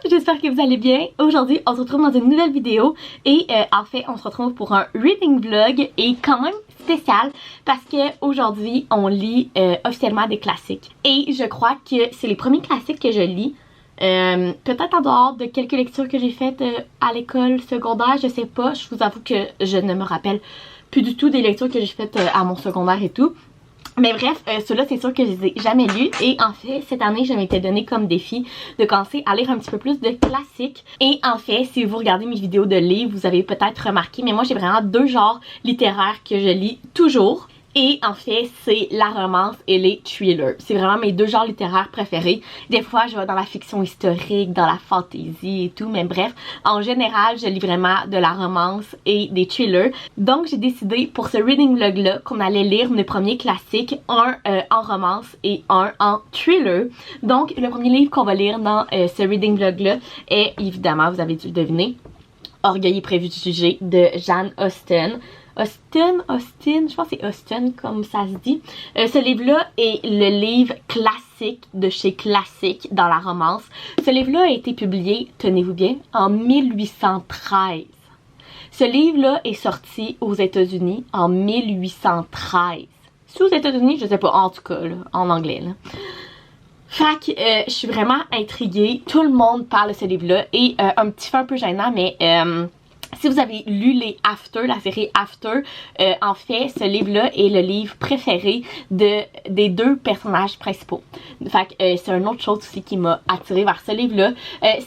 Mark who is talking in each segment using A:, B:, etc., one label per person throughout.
A: j'espère que vous allez bien. Aujourd'hui, on se retrouve dans une nouvelle vidéo et en fait, on se retrouve pour un reading vlog et quand même spécial parce que aujourd'hui, on lit officiellement des classiques. Et je crois que c'est les premiers classiques que je lis. Peut-être en dehors de quelques lectures que j'ai faites à l'école secondaire, je sais pas. Je vous avoue que je ne me rappelle plus du tout des lectures que j'ai faites à mon secondaire et tout. Mais bref, ceux-là, c'est sûr que je les ai jamais lus. Et en fait, cette année, je m'étais donné comme défi de commencer à lire un petit peu plus de classiques. Et en fait, si vous regardez mes vidéos de livres, vous avez peut-être remarqué, mais moi, j'ai vraiment deux genres littéraires que je lis toujours. Et en fait, c'est la romance et les thrillers. C'est vraiment mes deux genres littéraires préférés. Des fois, je vais dans la fiction historique, dans la fantasy et tout, mais bref, en général, je lis vraiment de la romance et des thrillers. Donc, j'ai décidé pour ce reading vlog-là qu'on allait lire mes premiers classiques, un en romance et un en thriller. Donc, le premier livre qu'on va lire dans ce reading vlog-là est, évidemment, vous avez dû le deviner, Orgueil et préjugés de Jane Austen. Austen, je pense que c'est Austen comme ça se dit. Ce livre-là est le livre classique de chez Classique dans la romance. Ce livre-là a été publié, tenez-vous bien, en 1813. Ce livre-là est sorti aux États-Unis en 1813. Si aux États-Unis, je sais pas, en tout cas, là, en anglais, là. Fait que je suis vraiment intriguée. Tout le monde parle de ce livre-là. Et un petit fait un peu gênant, mais si vous avez lu les After, la série After, en fait, ce livre-là est le livre préféré des deux personnages principaux. Fait que c'est une autre chose aussi qui m'a attirée vers ce livre-là.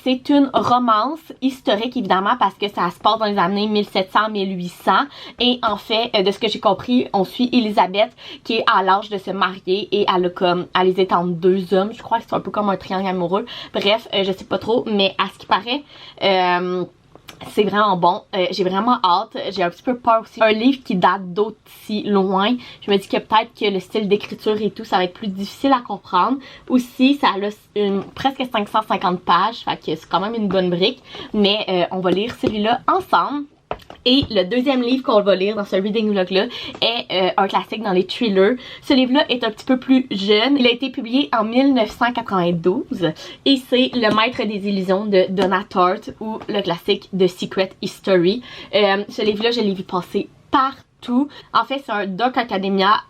A: C'est une romance historique, évidemment, parce que ça se passe dans les années 1700-1800. Et en fait, de ce que j'ai compris, on suit Elisabeth, qui est à l'âge de se marier et elle hésite entre deux hommes. Je crois que c'est un peu comme un triangle amoureux. Bref, je sais pas trop, mais à ce qui paraît... c'est vraiment bon, j'ai vraiment hâte, j'ai un petit peu peur aussi. Un livre qui date d'aussi loin, je me dis que peut-être que le style d'écriture et tout, ça va être plus difficile à comprendre. Aussi, ça a presque 550 pages, fait que c'est quand même une bonne brique. Mais on va lire celui-là ensemble. Et le deuxième livre qu'on va lire dans ce reading vlog-là est un classique dans les thrillers. Ce livre-là est un petit peu plus jeune. Il a été publié en 1992 et c'est Le Maître des Illusions de Donna Tartt ou le classique de Secret History. Ce livre-là, je l'ai vu passer partout. En fait, c'est un Dark Academia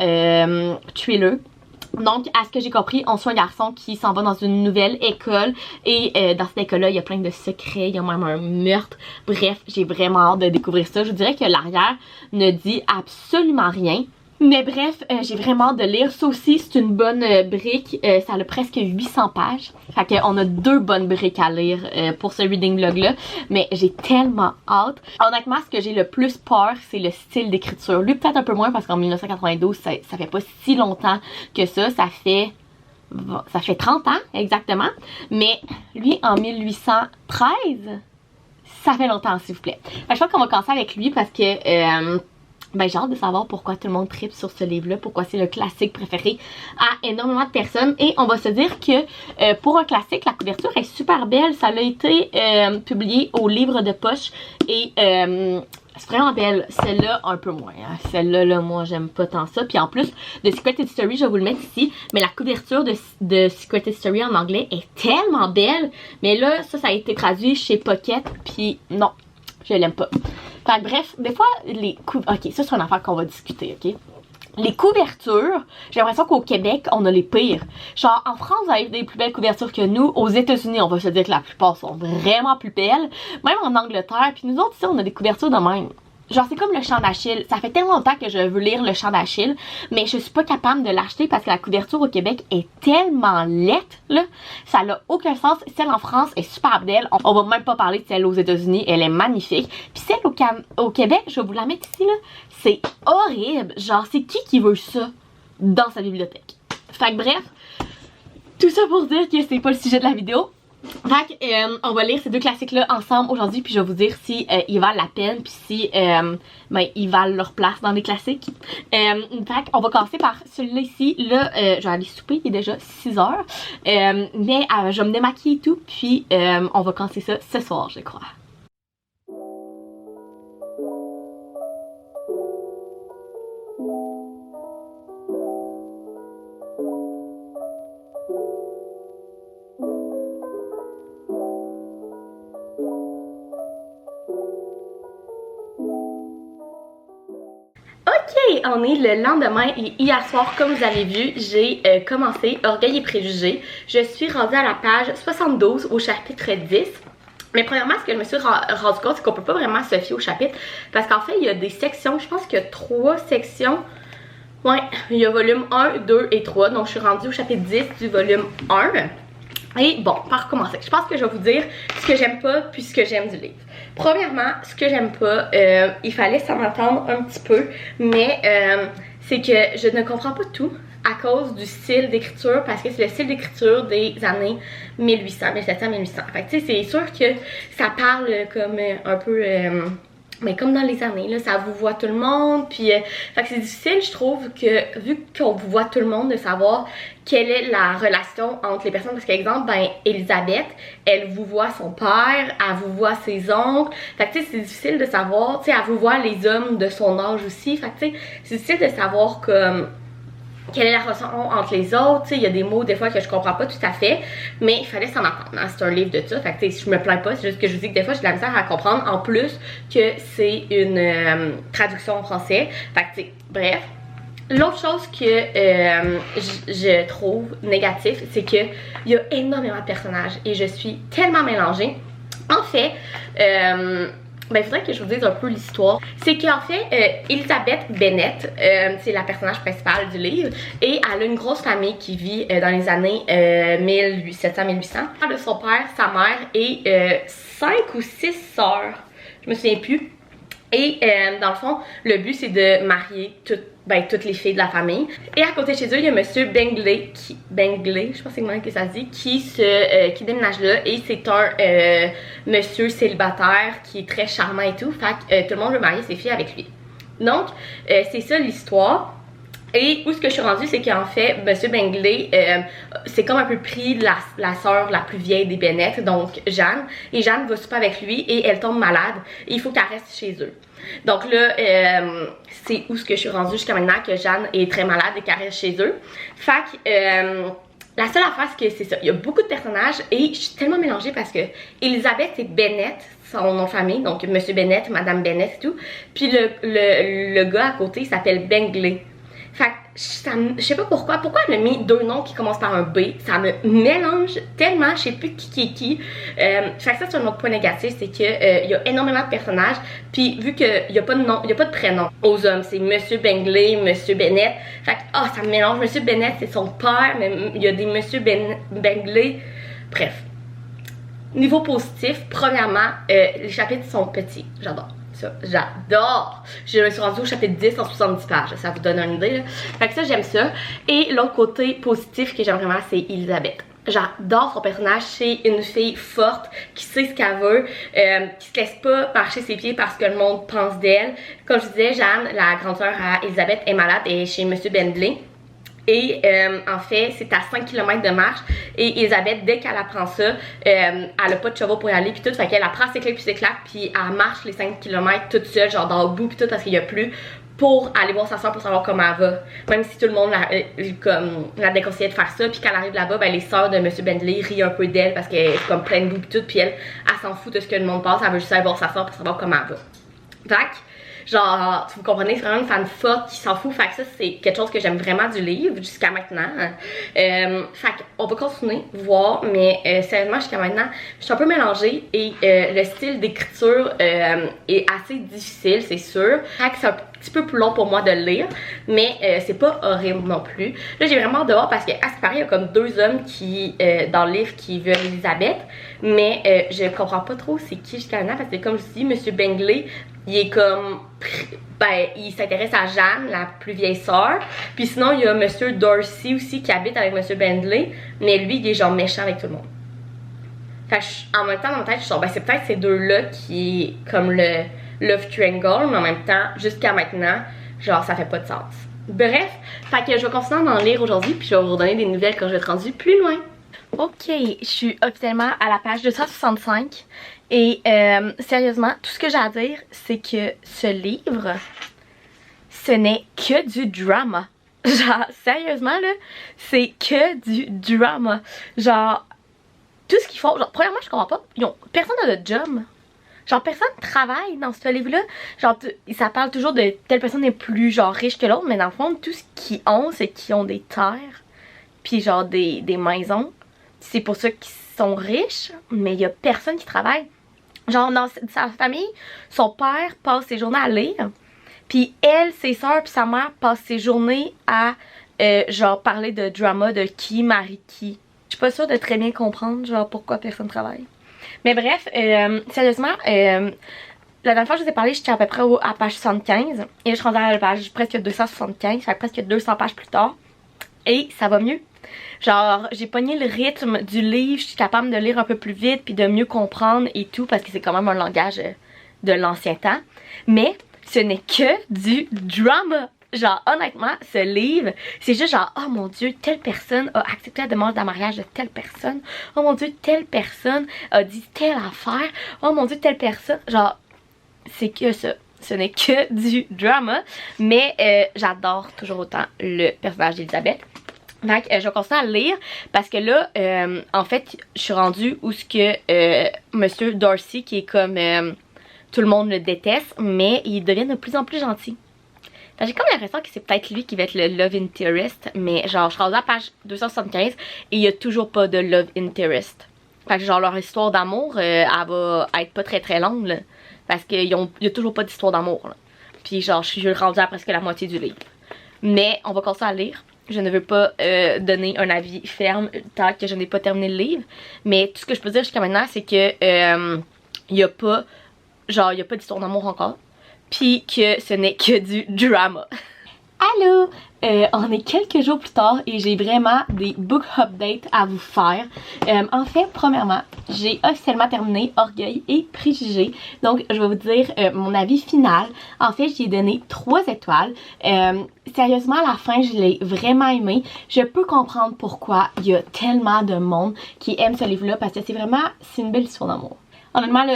A: thriller. Donc, à ce que j'ai compris, on suit un garçon qui s'en va dans une nouvelle école et dans cette école-là, il y a plein de secrets, il y a même un meurtre. Bref, j'ai vraiment hâte de découvrir ça. Je dirais que l'arrière ne dit absolument rien. Mais bref, j'ai vraiment hâte de lire. Ça aussi, c'est une bonne brique. Ça a presque 800 pages. Fait qu'on a deux bonnes briques à lire pour ce reading vlog-là. Mais j'ai tellement hâte. Honnêtement, ce que j'ai le plus peur, c'est le style d'écriture. Lui, peut-être un peu moins parce qu'en 1992, ça fait pas si longtemps que ça. Ça fait 30 ans, exactement. Mais lui, en 1813, ça fait longtemps, s'il vous plaît. Fait que je pense qu'on va commencer avec lui parce que... j'ai hâte de savoir pourquoi tout le monde tripe sur ce livre-là, pourquoi c'est le classique préféré à énormément de personnes. Et on va se dire que pour un classique, la couverture est super belle. Ça a été publié au livre de poche et c'est vraiment belle. Celle-là, un peu moins. Hein. Celle-là, là, moi, j'aime pas tant ça. Puis en plus, de Secret History, je vais vous le mettre ici. Mais la couverture de Secret History en anglais est tellement belle. Mais là, ça a été traduit chez Pocket. Puis non, je l'aime pas. Fait que bref, des fois, ok, ça c'est une affaire qu'on va discuter, ok? Les couvertures, j'ai l'impression qu'au Québec, on a les pires. Genre, en France, vous avez des plus belles couvertures que nous. Aux États-Unis, on va se dire que la plupart sont vraiment plus belles. Même en Angleterre, puis nous autres, ici, on a des couvertures de même. Genre, c'est comme le Chant d'Achille. Ça fait tellement longtemps que je veux lire le Chant d'Achille, mais je suis pas capable de l'acheter parce que la couverture au Québec est tellement laide, là. Ça n'a aucun sens. Celle en France est super belle. On va même pas parler de celle aux États-Unis. Elle est magnifique. Puis celle au Québec, je vais vous la mettre ici, là. C'est horrible. Genre, c'est qui veut ça dans sa bibliothèque? Fait que bref, tout ça pour dire que c'est pas le sujet de la vidéo. Fait que, on va lire ces deux classiques-là ensemble aujourd'hui, puis je vais vous dire si ils valent la peine, puis si ils valent leur place dans les classiques. Fait qu'on va commencer par celui-là ici. Là, je vais aller souper, il est déjà 6 heures. Mais je vais me démaquiller et tout, puis on va commencer ça ce soir, je crois. et on est le lendemain et hier soir, comme vous avez vu, j'ai commencé Orgueil et Préjugés. Je suis rendue à la page 72 au chapitre 10. Mais premièrement, ce que je me suis rendu compte, c'est qu'on peut pas vraiment se fier au chapitre parce qu'en fait, il y a des sections, je pense qu'il y a 3 sections. Ouais, il y a volume 1, 2 et 3. Donc, je suis rendue au chapitre 10 du volume 1. Et bon, par commencer, je pense que je vais vous dire ce que j'aime pas puis ce que j'aime du livre. Premièrement, ce que j'aime pas, il fallait s'en attendre un petit peu, mais c'est que je ne comprends pas tout à cause du style d'écriture, parce que c'est le style d'écriture des années 1800, 1700, 1800. Fait que tu sais, c'est sûr que ça parle comme un peu... mais comme dans les années, là, ça vous voit tout le monde, puis fait que c'est difficile, je trouve, que vu qu'on vous voit tout le monde, de savoir quelle est la relation entre les personnes, parce qu'exemple, ben, Elisabeth, elle vous voit son père, elle vous voit ses oncles, fait que tu sais, c'est difficile de savoir, tu sais, elle vous voit les hommes de son âge aussi, fait que tu sais, c'est difficile de savoir comme... quelle est la relation entre les autres, tu sais, il y a des mots des fois que je comprends pas tout à fait, mais il fallait s'en attendre, hein? C'est un livre de ça, fait que tu sais, je me plains pas, c'est juste que je vous dis que des fois j'ai de la misère à comprendre, en plus que c'est une traduction en français, fait que tu sais, bref. L'autre chose que je trouve négatif, c'est que il y a énormément de personnages et je suis tellement mélangée. En fait, ben, il faudrait que je vous dise un peu l'histoire. C'est qu'en fait, Elizabeth Bennet, c'est la personnage principale du livre, et elle a une grosse famille qui vit dans les années 1700-1800. De son père, sa mère et 5 ou 6 sœurs, je me souviens plus. Et dans le fond, le but c'est de marier toutes les filles de la famille. Et à côté de chez eux, il y a monsieur Bingley, je pense que c'est comment que ça se dit, qui déménage là. Et c'est un monsieur célibataire qui est très charmant et tout. Fait que tout le monde veut marier ses filles avec lui. Donc, c'est ça l'histoire. Et où ce que je suis rendue, c'est qu'en fait, monsieur Bingley, c'est comme un peu pris la sœur la plus vieille des Bennet, donc Jeanne. Et Jeanne va souper avec lui et elle tombe malade. Et il faut qu'elle reste chez eux. Donc là, c'est où ce que je suis rendue jusqu'à maintenant, que Jeanne est très malade et qu'elle reste chez eux. Fait que... la seule affaire, c'est que c'est ça. Il y a beaucoup de personnages et je suis tellement mélangée parce que Elisabeth et Bennet, son nom de famille, donc monsieur Bennet, madame Bennet et tout. Puis le gars à côté, il s'appelle Bingley. Fait que je sais pas pourquoi elle a mis 2 noms qui commencent par un B. Ça me mélange tellement, je sais plus qui est qui. Fait que ça, c'est un autre point négatif, c'est que il y a énormément de personnages. Puis vu qu'il n'y a pas de nom, il y a pas de prénom aux hommes, c'est monsieur Bingley, monsieur Bennet. Fait que ça me mélange. Monsieur Bennet, c'est son père, mais il y a des monsieur Bingley. Bref. Niveau positif, premièrement, les chapitres sont petits. J'adore. Ça, j'adore! Je me suis rendue au chapitre 10 en 70 pages, ça vous donne une idée là. Fait que ça, j'aime ça. Et l'autre côté positif que j'aime vraiment, c'est Elisabeth. J'adore son personnage, c'est une fille forte, qui sait ce qu'elle veut, qui se laisse pas marcher ses pieds parce que le monde pense d'elle. Comme je disais, Jeanne, la grande sœur à Elisabeth, est malade et est chez monsieur Bentley. Et en fait, c'est à 5 km de marche. Et Elisabeth, dès qu'elle apprend ça, elle a pas de chevaux pour y aller puis tout. Fait qu'elle apprend ses clés puis ses claques puis elle marche les 5 km toute seule, genre dans le bout puis tout parce qu'il y a plus, pour aller voir sa soeur pour savoir comment elle va. Même si tout le monde la déconseillait de faire ça. Puis quand elle arrive là-bas, ben, les sœurs de monsieur Bentley rient un peu d'elle parce qu'elle est comme pleine de boue puis tout. Puis elle s'en fout de ce que le monde pense. Elle veut juste aller voir sa soeur pour savoir comment elle va. Fait que, genre, vous comprenez, c'est vraiment une fan forte qui s'en fout. Fait que ça, c'est quelque chose que j'aime vraiment du livre jusqu'à maintenant. Fait qu'on va continuer, voir, mais sérieusement, jusqu'à maintenant, je suis un peu mélangée et le style d'écriture est assez difficile, c'est sûr. Fait que c'est un petit peu plus long pour moi de le lire, mais c'est pas horrible non plus. Là, j'ai vraiment hâte de voir parce que, à ce paraît, il y a comme 2 hommes qui, dans le livre, qui veulent Elisabeth, mais je comprends pas trop c'est qui jusqu'à maintenant parce que, comme je dis, monsieur Bingley, il est comme, ben, il s'intéresse à Jeanne, la plus vieille sœur. Puis sinon, il y a monsieur Darcy aussi qui habite avec monsieur Bentley, mais lui, il est genre méchant avec tout le monde. Fait que en même temps, dans ma tête, je suis genre, ben, c'est peut-être ces deux-là qui est comme le love triangle, mais en même temps, jusqu'à maintenant, genre, ça fait pas de sens. Bref, fait que je vais continuer à en lire aujourd'hui, puis je vais vous redonner des nouvelles quand je vais être rendue plus loin. Ok, je suis officiellement à la page 265. Et sérieusement, tout ce que j'ai à dire, c'est que ce livre, ce n'est que du drama. Genre, sérieusement là, c'est que du drama. Genre, tout ce qu'ils font, genre, premièrement, je comprends pas, personne n'a de job. Genre, personne travaille dans ce livre-là. Genre, ça parle toujours de telle personne est plus, genre, riche que l'autre, mais dans le fond, tout ce qu'ils ont, c'est qu'ils ont des terres, puis genre, des maisons. C'est pour ça qu'ils sont riches, mais il y a personne qui travaille. Genre, dans sa famille, son père passe ses journées à lire, puis elle, ses soeurs, puis sa mère passent ses journées à, genre, parler de drama, de qui marie qui. Je suis pas sûre de très bien comprendre, genre, pourquoi personne travaille. Mais bref, sérieusement, la dernière fois que je vous ai parlé, j'étais à peu près à page 75. Et je suis rendue à la page presque 275, ça fait presque 200 pages plus tard. Et ça va mieux. Genre, j'ai pogné le rythme du livre, je suis capable de lire un peu plus vite, puis de mieux comprendre et tout, parce que c'est quand même un langage de l'ancien temps. Mais ce n'est que du drama. Genre, honnêtement, ce livre, c'est juste genre, oh mon dieu, telle personne a accepté la demande de mariage de telle personne. Oh mon dieu, telle personne a dit telle affaire. Oh mon dieu, telle personne. Genre, c'est que ça. Ce n'est que du drama. Mais j'adore toujours autant le personnage d'Elisabeth. Donc, je vais continuer à le lire parce que là, en fait, je suis rendue où ce que Monsieur Darcy, qui est comme tout le monde le déteste, mais il devient de plus en plus gentil. J'ai comme l'impression que c'est peut-être lui qui va être le love interest, mais genre je suis rendue à la page 275 et il n'y a toujours pas de love interest. Fait que genre leur histoire d'amour, elle va être pas très très longue là, parce qu'il y a toujours pas d'histoire d'amour. Puis genre je suis rendue à presque la moitié du livre. Mais on va continuer à lire. Je ne veux pas donner un avis ferme tant que je n'ai pas terminé le livre. Mais tout ce que je peux dire jusqu'à maintenant, c'est que il n'y a pas d'histoire d'amour encore. Puis que ce n'est que du drama. Allô! On est quelques jours plus tard et j'ai vraiment des book updates à vous faire. En fait, premièrement, j'ai officiellement terminé Orgueil et Préjugés. Donc, je vais vous dire mon avis final. En fait, j'y ai donné 3 étoiles. Sérieusement, à la fin, je l'ai vraiment aimé. Je peux comprendre pourquoi il y a tellement de monde qui aime ce livre-là parce que c'est une belle histoire d'amour. Honnêtement,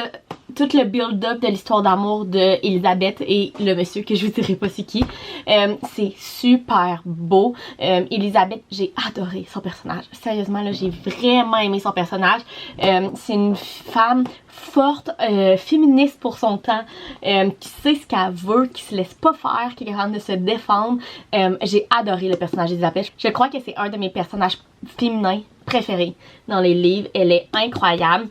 A: tout le build-up de l'histoire d'amour de Elisabeth et le monsieur que je vous dirai pas c'est qui, c'est super beau. Elisabeth, j'ai adoré son personnage. Sérieusement, là, j'ai vraiment aimé son personnage. C'est une femme forte, féministe pour son temps, qui sait ce qu'elle veut, qui se laisse pas faire, qui est capable de se défendre. J'ai adoré le personnage d'Elisabeth. Je crois que c'est un de mes personnages féminins préférés dans les livres. Elle est incroyable.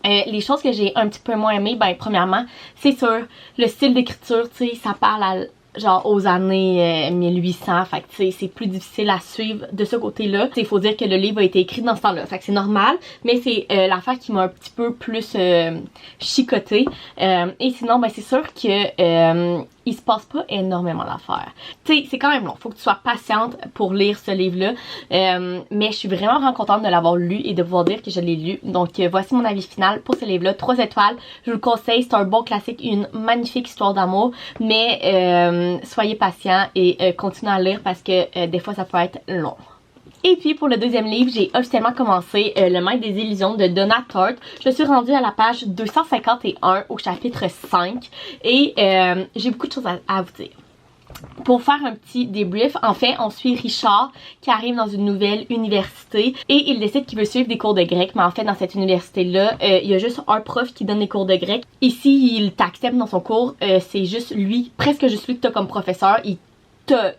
A: Les choses que j'ai un petit peu moins aimées, ben premièrement, c'est sûr, le style d'écriture, tu sais, ça parle à, genre aux années 1800, fait que tu sais, c'est plus difficile à suivre de ce côté-là. Il faut dire que le livre a été écrit dans ce temps-là, fait que c'est normal, mais c'est l'affaire qui m'a un petit peu plus chicotée. Et sinon, ben c'est sûr que il se passe pas énormément d'affaires. Tu sais, c'est quand même long. Faut que tu sois patiente pour lire ce livre-là. Mais je suis vraiment contente de l'avoir lu et de pouvoir dire que je l'ai lu. Donc, voici mon avis final pour ce livre-là. 3 étoiles. Je vous le conseille. C'est un bon classique. Une magnifique histoire d'amour. Mais soyez patient et continuez à lire parce que des fois, ça peut être long. Et puis pour le deuxième livre, j'ai officiellement commencé Le Maître des Illusions de Donna Tartt. Je suis rendue à la page 251 au chapitre 5 et j'ai beaucoup de choses à vous dire. Pour faire un petit débrief, en fait, on suit Richard qui arrive dans une nouvelle université et il décide qu'il veut suivre des cours de grec. Mais en fait, dans cette université-là, il y a juste un prof qui donne des cours de grec. Et s'il t'accepte dans son cours, c'est juste lui, presque juste lui que t'as comme professeur.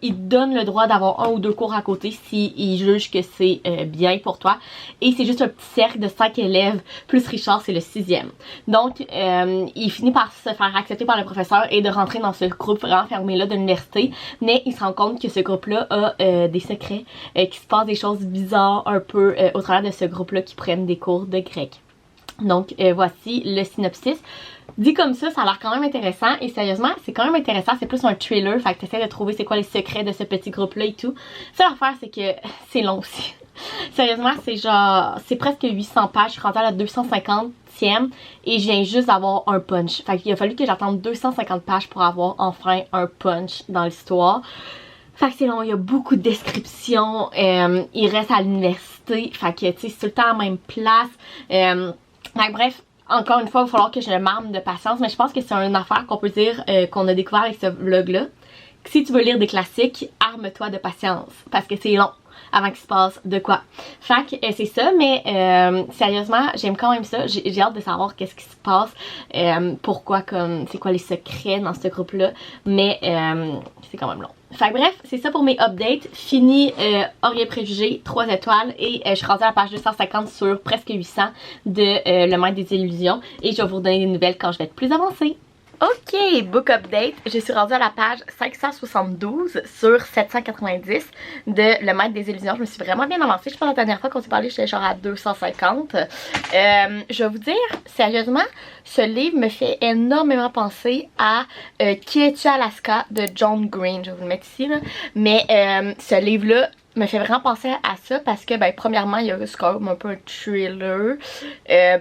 A: Il donne le droit d'avoir 1 ou 2 cours à côté s'il juge que c'est bien pour toi. Et c'est juste un petit cercle de 5 élèves, plus Richard, c'est le 6e. Donc, il finit par se faire accepter par le professeur et de rentrer dans ce groupe renfermé-là de l'université. Mais il se rend compte que ce groupe-là a des secrets, qu'il se passe des choses bizarres un peu au travers de ce groupe-là qui prennent des cours de grec. Donc, voici le synopsis. Dit comme ça a l'air quand même intéressant et sérieusement, c'est quand même intéressant, c'est plus un thriller, fait que t'essaies de trouver c'est quoi les secrets de ce petit groupe-là et tout. Ça l'affaire, c'est que c'est long aussi. Sérieusement, c'est genre, c'est presque 800 pages, je suis rendue à la 250e et je viens juste d'avoir un punch. Fait qu'il a fallu que j'attende 250 pages pour avoir enfin un punch dans l'histoire. Fait que c'est long, il y a beaucoup de descriptions, il reste à l'université, fait que tu sais, c'est tout le temps à la même place. Fait bref, encore une fois, il va falloir que je m'arme de patience, mais je pense que c'est une affaire qu'on peut dire qu'on a découvert avec ce vlog-là. Si tu veux lire des classiques, arme-toi de patience, parce que c'est long. avant qu'il se passe de quoi. Fait que c'est ça, mais sérieusement, j'aime quand même ça. J'ai hâte de savoir qu'est-ce qui se passe, pourquoi, comme c'est quoi les secrets dans ce groupe-là, mais c'est quand même long. Fait que bref, c'est ça pour mes updates. Fini Orgueil Préjugé, 3 étoiles et je suis rendue à la page 250 sur presque 800 de Le Maître des Illusions et je vais vous donner des nouvelles quand je vais être plus avancée. Ok, book update. Je suis rendue à la page 572 sur 790 de Le Maître des Illusions. Je me suis vraiment bien avancée. Je pense que la dernière fois qu'on s'est parlé, j'étais genre à 250. Je vais vous dire, sérieusement, ce livre me fait énormément penser à Qui es-tu Alaska de John Green. Je vais vous le mettre ici, là. Mais ce livre-là me fait vraiment penser à ça parce que, ben, premièrement, il y a comme un peu un thriller,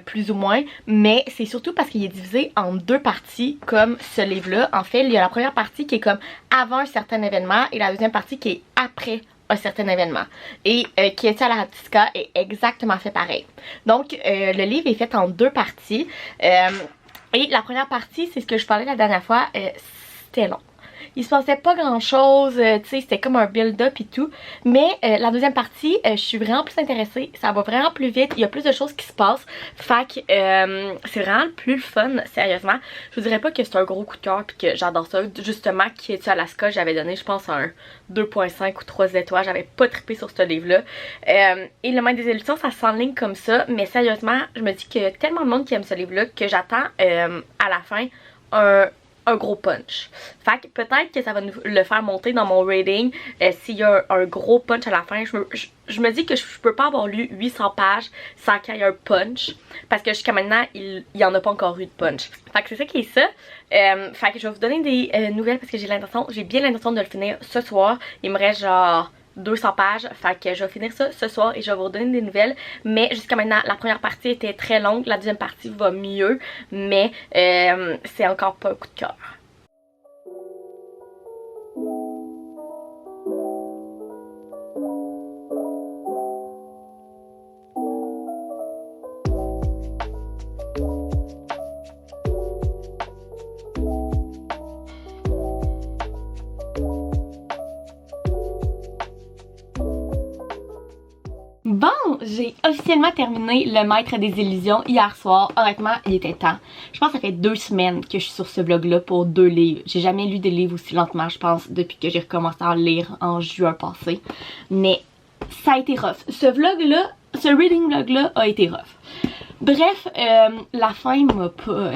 A: plus ou moins, mais c'est surtout parce qu'il est divisé en 2 parties, comme ce livre-là. En fait, il y a la première partie qui est comme avant un certain événement et la deuxième partie qui est après un certain événement. Et Qui est-tu Alaska est exactement fait pareil. Donc, le livre est fait en 2 parties. Et la première partie, c'est ce que je parlais la dernière fois, c'était long. Il se passait pas grand chose, tu sais, c'était comme un build-up et tout. Mais la deuxième partie, je suis vraiment plus intéressée. Ça va vraiment plus vite, il y a plus de choses qui se passent. Fait que c'est vraiment plus le fun, sérieusement. Je vous dirais pas que c'est un gros coup de cœur puis que j'adore ça. Justement, Qui es-tu Alaska, j'avais donné, je pense, un 2.5 ou 3 étoiles. J'avais pas trippé sur ce livre-là. Et Le Maître des Illusions, ça s'enligne comme ça. Mais sérieusement, je me dis qu'il y a tellement de monde qui aime ce livre-là que j'attends à la fin un gros punch. Fait que peut-être que ça va nous le faire monter dans mon rating s'il y a un gros punch à la fin. Je me dis que je peux pas avoir lu 800 pages sans qu'il y ait un punch parce que jusqu'à maintenant, il y en a pas encore eu de punch. Fait que c'est ça qui est ça. Fait que je vais vous donner des nouvelles parce que j'ai bien l'intention de le finir ce soir. Il me reste genre 200 pages, fait que je vais finir ça ce soir et je vais vous donner des nouvelles. Mais jusqu'à maintenant, la première partie était très longue, la deuxième partie va mieux, mais c'est encore pas un coup de cœur. Bon, j'ai officiellement terminé Le Maître des Illusions hier soir. Honnêtement, il était temps. Je pense que ça fait 2 semaines que je suis sur ce vlog-là pour 2 livres. J'ai jamais lu des livres aussi lentement, je pense, depuis que j'ai recommencé à en lire en juin passé. Mais ça a été rough. Ce vlog-là, ce reading vlog-là a été rough. Bref, la fin m'a pas...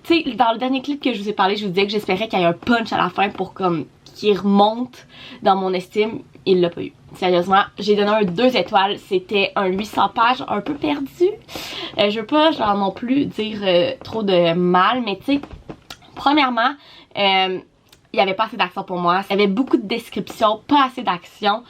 A: tu sais, dans le dernier clip que je vous ai parlé, je vous disais que j'espérais qu'il y ait un punch à la fin pour comme qu'il remonte dans mon estime. Il l'a pas eu. Sérieusement, j'ai donné un 2 étoiles. C'était un 800 pages un peu perdu. Je veux pas genre non plus dire trop de mal, mais tu sais, premièrement, il n'y avait pas assez d'action pour moi. Il y avait beaucoup de descriptions, pas assez d'action.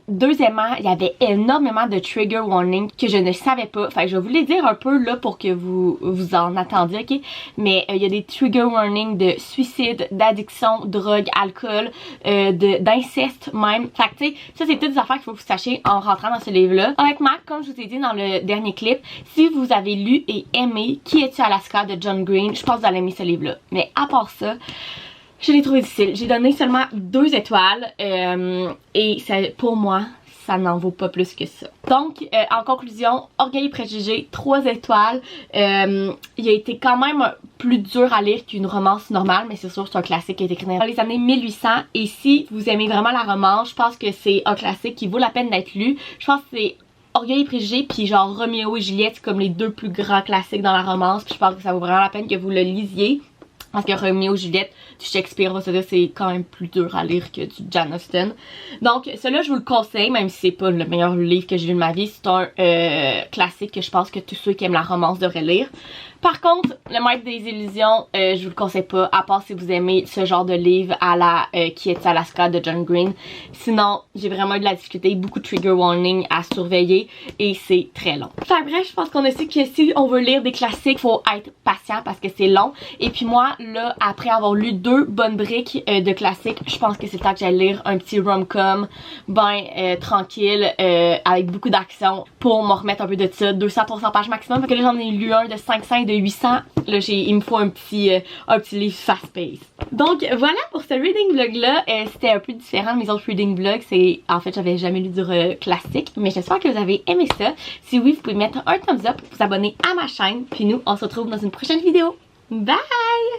A: Deuxièmement, il y avait énormément de trigger warning que je ne savais pas. Fait que je vais vous les dire un peu là pour que vous en attendiez, ok? Mais il y a des trigger warnings de suicide, d'addiction, drogue, alcool, d'inceste même. Fait que tu sais, ça c'est toutes des affaires qu'il faut que vous sachiez en rentrant dans ce livre-là. Honnêtement, comme je vous ai dit dans le dernier clip, si vous avez lu et aimé Qui es-tu Alaska de John Green, je pense que vous allez aimer ce livre-là. Mais à part ça, je l'ai trouvé difficile. J'ai donné seulement 2 étoiles et ça, pour moi, ça n'en vaut pas plus que ça. Donc, en conclusion, Orgueil et Préjugé, 3 étoiles. Il a été quand même plus dur à lire qu'une romance normale, mais c'est sûr c'est un classique qui a été écrit dans les années 1800. Et si vous aimez vraiment la romance, je pense que c'est un classique qui vaut la peine d'être lu. Je pense que c'est Orgueil et Préjugé puis genre Roméo et Juliette, c'est comme les 2 plus grands classiques dans la romance. Puis je pense que ça vaut vraiment la peine que vous le lisiez. Parce que Roméo et Juliette du Shakespeare, c'est quand même plus dur à lire que du Jane Austen. Donc, celui-là, je vous le conseille, même si c'est pas le meilleur livre que j'ai lu de ma vie. C'est un classique que je pense que tous ceux qui aiment la romance devraient lire. Par contre, Le Maître des Illusions, je vous le conseille pas, à part si vous aimez ce genre de livre à la Qui est Alaska de John Green. Sinon, j'ai vraiment eu de la difficulté, beaucoup de trigger warning à surveiller et c'est très long. Enfin bref, je pense qu'on a su que si on veut lire des classiques, faut être patient parce que c'est long. Et puis moi, là, après avoir lu 2 bonnes briques de classiques, je pense que c'est le temps que j'allais lire un petit rom-com tranquille avec beaucoup d'action pour m'en remettre un peu de ça. 200-300 pages maximum, parce que là j'en ai lu un de 500 et de 800. Là il me faut un petit livre fast-paced. Donc voilà pour ce reading vlog là. C'était un peu différent de mes autres reading vlogs. C'est en fait j'avais jamais lu du classique, mais j'espère que vous avez aimé ça. Si oui, vous pouvez mettre un thumbs up, vous abonner à ma chaîne, puis nous on se retrouve dans une prochaine vidéo. Bye!